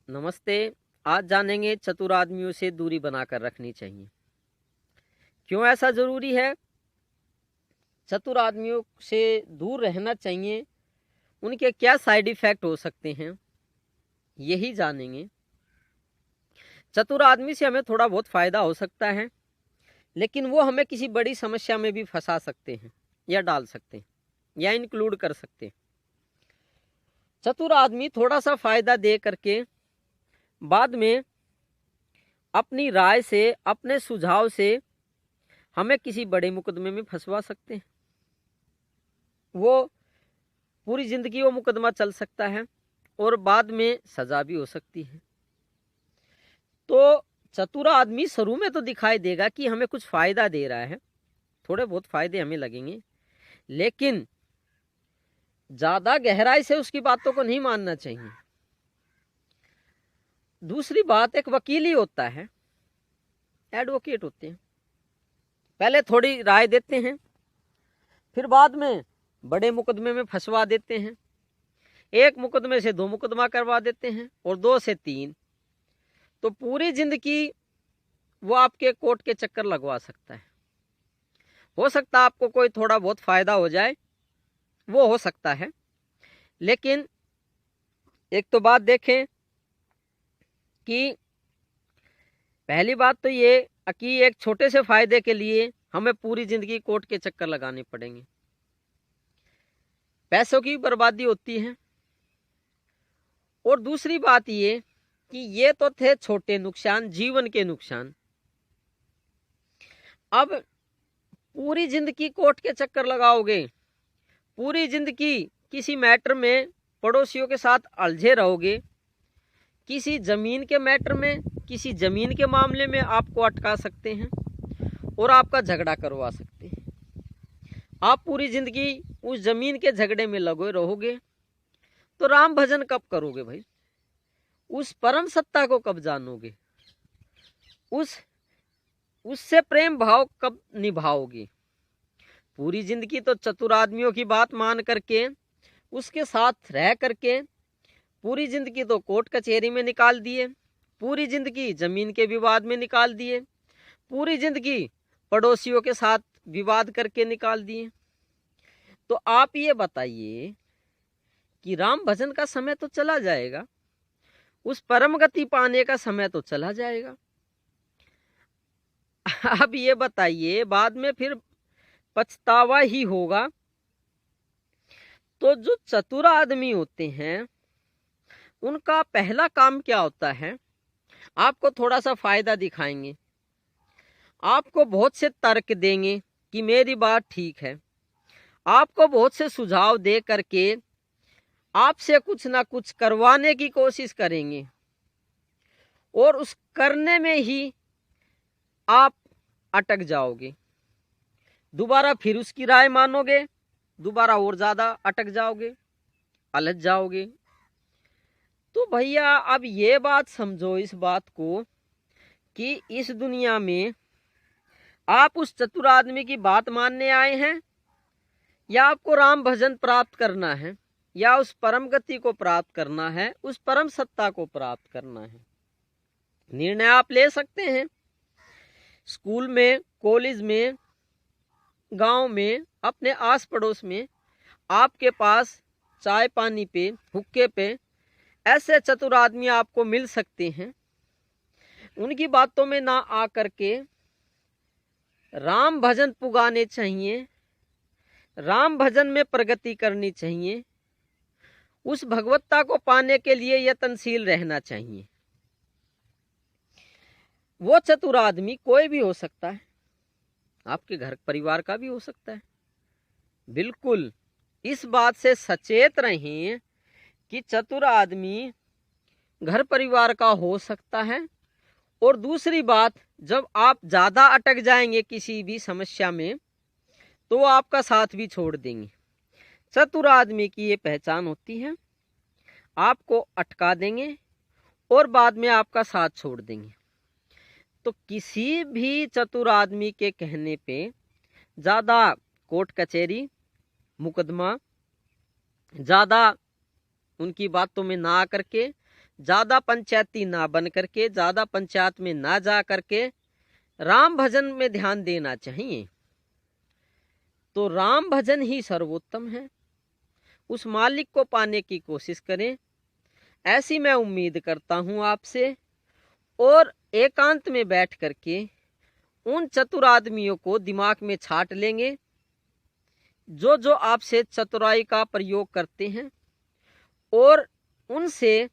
नमस्ते। आज जानेंगे चतुर आदमियों से दूरी बनाकर रखनी चाहिए। क्यों ऐसा जरूरी है? चतुर आदमियों से दूर रहना चाहिए, उनके क्या साइड इफेक्ट हो सकते हैं, यही जानेंगे। चतुर आदमी से हमें थोड़ा बहुत फायदा हो सकता है, लेकिन वो हमें किसी बड़ी समस्या में भी फंसा सकते हैं या डाल सकते हैं या इंक्लूड कर सकते हैं। चतुर आदमी थोड़ा सा फायदा दे करके बाद में अपनी राय से, अपने सुझाव से हमें किसी बड़े मुकदमे में फंसवा सकते हैं। वो पूरी जिंदगी वो मुकदमा चल सकता है और बाद में सजा भी हो सकती है। तो चतुर आदमी शुरू में तो दिखाई देगा कि हमें कुछ फायदा दे रहा है, थोड़े बहुत फायदे हमें लगेंगे, लेकिन ज्यादा गहराई से उसकी बातों को नहीं मानना चाहिए। दूसरी बात, एक वकील ही होता है, एडवोकेट होते हैं। पहले थोड़ी राय देते हैं, फिर बाद में बड़े मुकदमे में फंसवा देते हैं। एक मुकदमे से 2 मुकदमा करवा देते हैं और 2 से 3। तो पूरी जिंदगी वो आपके कोर्ट के चक्कर लगवा सकता है। हो सकता है आपको कोई थोड़ा बहुत फायदा हो जाए, वो हो सकता है, लेकिन एक तो बात देखें कि पहली बात तो ये कि एक छोटे से फायदे के लिए हमें पूरी जिंदगी कोर्ट के चक्कर लगाने पड़ेंगे, पैसों की बर्बादी होती है। और दूसरी बात ये कि ये तो थे छोटे नुकसान, जीवन के नुकसान। अब पूरी जिंदगी कोर्ट के चक्कर लगाओगे, पूरी जिंदगी किसी मैटर में पड़ोसियों के साथ उलझे रहोगे, किसी जमीन के मैटर में, किसी जमीन के मामले में आपको अटका सकते हैं और आपका झगड़ा करवा सकते हैं। आप पूरी जिंदगी उस जमीन के झगड़े में लगे रहोगे, तो राम भजन कब करोगे भाई? उस परम सत्ता को कब जानोगे? उससे प्रेम भाव कब निभाओगे? पूरी जिंदगी तो चतुर आदमियों की बात मान करके, उसके साथ रह करके पूरी जिंदगी तो कोर्ट कचहरी में निकाल दिए, पूरी जिंदगी जमीन के विवाद में निकाल दिए, पूरी जिंदगी पड़ोसियों के साथ विवाद करके निकाल दिए। तो आप ये बताइए कि राम भजन का समय तो चला जाएगा, उस परम गति पाने का समय तो चला जाएगा। अब ये बताइए, बाद में फिर पछतावा ही होगा। तो जो चतुर आदमी होते हैं, उनका पहला काम क्या होता है? आपको थोड़ा सा फायदा दिखाएंगे, आपको बहुत से तर्क देंगे कि मेरी बात ठीक है, आपको बहुत से सुझाव दे करके आपसे कुछ ना कुछ करवाने की कोशिश करेंगे, और उस करने में ही आप अटक जाओगे। दोबारा फिर उसकी राय मानोगे, दोबारा और ज्यादा अटक जाओगे, अलझ जाओगे। तो भैया अब ये बात समझो, इस बात को, कि इस दुनिया में आप उस चतुर आदमी की बात मानने आए हैं, या आपको राम भजन प्राप्त करना है, या उस परम गति को प्राप्त करना है, उस परम सत्ता को प्राप्त करना है। निर्णय आप ले सकते हैं। स्कूल में, कॉलेज में, गांव में, अपने आस पड़ोस में आपके पास चाय पानी पे, हुक्के पे ऐसे चतुर आदमी आपको मिल सकते हैं। उनकी बातों में ना आकर के राम भजन पुगाने चाहिए, राम भजन में प्रगति करनी चाहिए, उस भगवत्ता को पाने के लिए यत्नशील रहना चाहिए। वो चतुर आदमी कोई भी हो सकता है, आपके घर परिवार का भी हो सकता है। बिल्कुल इस बात से सचेत रहें कि चतुर आदमी घर परिवार का हो सकता है। और दूसरी बात, जब आप ज्यादा अटक जाएंगे किसी भी समस्या में, तो आपका साथ भी छोड़ देंगे। चतुर आदमी की ये पहचान होती है, आपको अटका देंगे और बाद में आपका साथ छोड़ देंगे। तो किसी भी चतुर आदमी के कहने पे ज्यादा कोर्ट कचहरी, मुकदमा, ज्यादा उनकी बातों में ना आकर के ज़्यादा पंचायती ना बन करके, ज़्यादा पंचायत में ना जा करके राम भजन में ध्यान देना चाहिए। तो राम भजन ही सर्वोत्तम है। उस मालिक को पाने की कोशिश करें, ऐसी मैं उम्मीद करता हूँ आपसे। और एकांत में बैठ करके उन चतुर आदमियों को दिमाग में छाट लेंगे जो जो आपसे चतुराई का प्रयोग करते हैं, और उनसे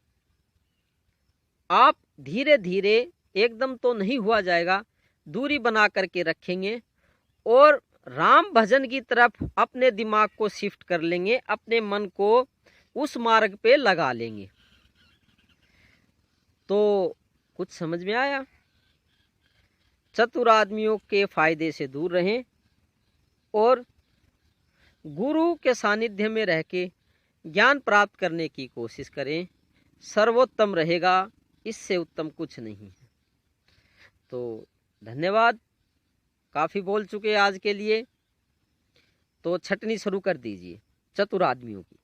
आप धीरे धीरे, एकदम तो नहीं हुआ जाएगा, दूरी बना करके रखेंगे और राम भजन की तरफ अपने दिमाग को शिफ्ट कर लेंगे, अपने मन को उस मार्ग पे लगा लेंगे। तो कुछ समझ में आया? चतुर आदमियों के फायदे से दूर रहें और गुरु के सानिध्य में रह के ज्ञान प्राप्त करने की कोशिश करें, सर्वोत्तम रहेगा। इससे उत्तम कुछ नहीं है। तो धन्यवाद, काफ़ी बोल चुके आज के लिए। तो छटनी शुरू कर दीजिए चतुर आदमियों की।